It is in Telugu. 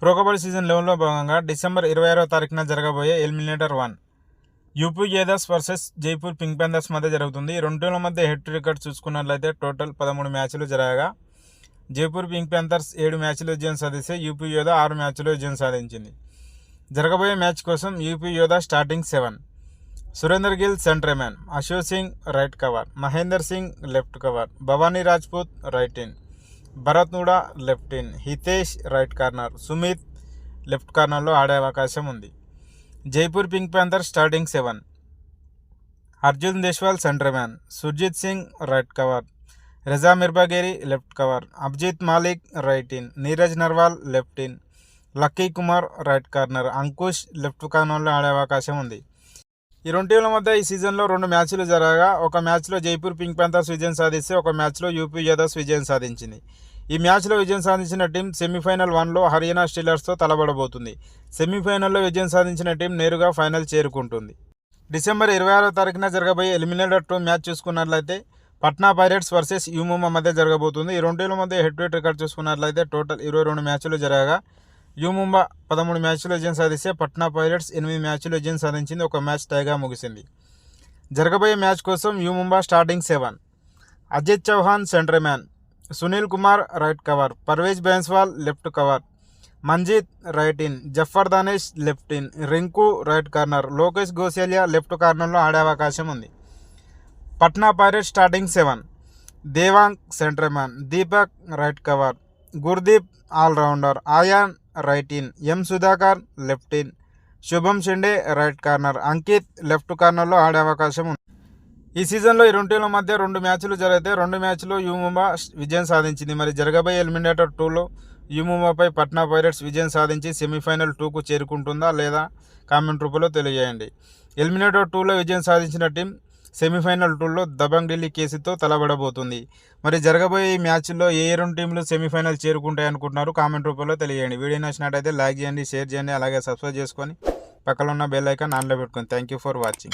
ప్రో కబడ్డీ సీజన్ 11లో భాగంగా డిసెంబర్ 26వ తారీఖున జరగబోయే eliminator 1 UP Yoddhas versus Jaipur pink panthers మధ్య జరుగుతుంది. ఈ రెండు టీంల మధ్య హెడ్ టు రికార్డ్ చూసుకున్నట్లయితే టోటల్ 13 మ్యాచ్లు జరగగా జైపూర్ పింక్ ప్యాంథర్స్ 7 మ్యాచ్లు విజయం సాధిస్తే యూపీ యోధా 6 మ్యాచ్లు విజయం సాధించింది. జరగబోయే మ్యాచ్ కోసం UP Yoddha starting 7: Surender Gill centre man, Ashok Singh right cover, Mahender Singh left cover, Bhavani Rajput right in, Bharat Hooda left in, Hitesh right corner, Sumit left కార్నర్లో ఆడే అవకాశం ఉంది. Jaipur pink panther starting 7: Arjun Deshwal centre man, Surjeet Singh right cover, Reza Mirbagheri left cover, Abhijeet Malik right in, Neeraj Narwal left in, Lucky Kumar right corner, Ankush left కార్నర్లో ఆడే అవకాశం ఉంది. ఈ రెండు టీంల మధ్య ఈ సీజన్లో 2 మ్యాచ్లు జరగగా ఒక మ్యాచ్లో జైపూర్ పింక్ ప్యాంథర్స్ విజయం సాధిస్తే ఒక మ్యాచ్లో యూపీ యోధాస్ విజయం సాధించింది. ఈ మ్యాచ్లో విజయం సాధించిన టీం సెమీఫైనల్ 1లో హర్యానా స్టీలర్స్తో తలబడబోతుంది. సెమీఫైనల్లో విజయం సాధించిన టీం నేరుగా ఫైనల్ చేరుకుంటుంది. డిసెంబర్ 26వ తారీఖున జరగబోయే ఎలిమినేటర్ 2 మ్యాచ్ చూసుకున్నట్లయితే పట్నా పైరేట్స్ వర్సెస్ యూముంబా మధ్య జరగబోతుంది. ఈ రెండు టీంల మధ్య హెడ్ టు హెడ్ రికార్డ్ చూసుకున్నట్లయితే టోటల్ 22 మ్యాచ్లు జరగగా యూముంబా 13 మ్యాచ్లు విజయం సాధిస్తే పట్నా పైరేట్స్ 8 మ్యాచ్లు విజయం సాధించింది. ఒక మ్యాచ్ టైగా ముగిసింది. జరగబోయే మ్యాచ్ కోసం U Mumba starting 7: Ajit Chauhan centre man, Sunil Kumar right cover, Parvez Bainswal left cover, Manjeet right in, Zafar Danesh left in, Rinku right corner, Lokesh Gosaliya left కార్నర్లో ఆడే అవకాశం ఉంది. Patna pirates starting 7: Devang centre man, Deepak right cover, Gurdeep allrounder, Ayan right in, M Sudhakar left in, Shubham Shinde right corner, Ankit left కార్నర్లో ఆడే అవకాశం ఉంది. ఈ సీజన్లో ఈ రెండు టీంల మధ్య 2 మ్యాచ్లు జరిగితే 2 మ్యాచ్లో యూముంబా విజయం సాధించింది. మరి జరగబోయే ఎలిమినేటర్ 2లో యూముంబాపై పట్నా పైరేట్స్ విజయం సాధించి సెమీఫైనల్ 2కు చేరుకుంటుందా లేదా కామెంట్ రూపంలో తెలియజేయండి. ఎలిమినేటర్ 2లో విజయం సాధించిన టీం సెమీఫైనల్ 2లో దబంగ్ ఢిల్లీ కేసీతో తలబడబోతుంది. మరి జరగబోయే ఈ మ్యాచ్లో ఏ 2 టీంలు సెమీఫైనల్ చేరుకుంటాయి అనుకుంటున్నారు కామెంట్ రూపంలో తెలియజేయండి. వీడియో నచ్చినట్టయితే లైక్ చేయండి, షేర్ చేయండి, అలాగే సబ్స్క్రైబ్ చేసుకొని పక్కన ఉన్న బెల్ ఐకాన్ ఆన్లో పెట్టుకోండి. Thank you for watching.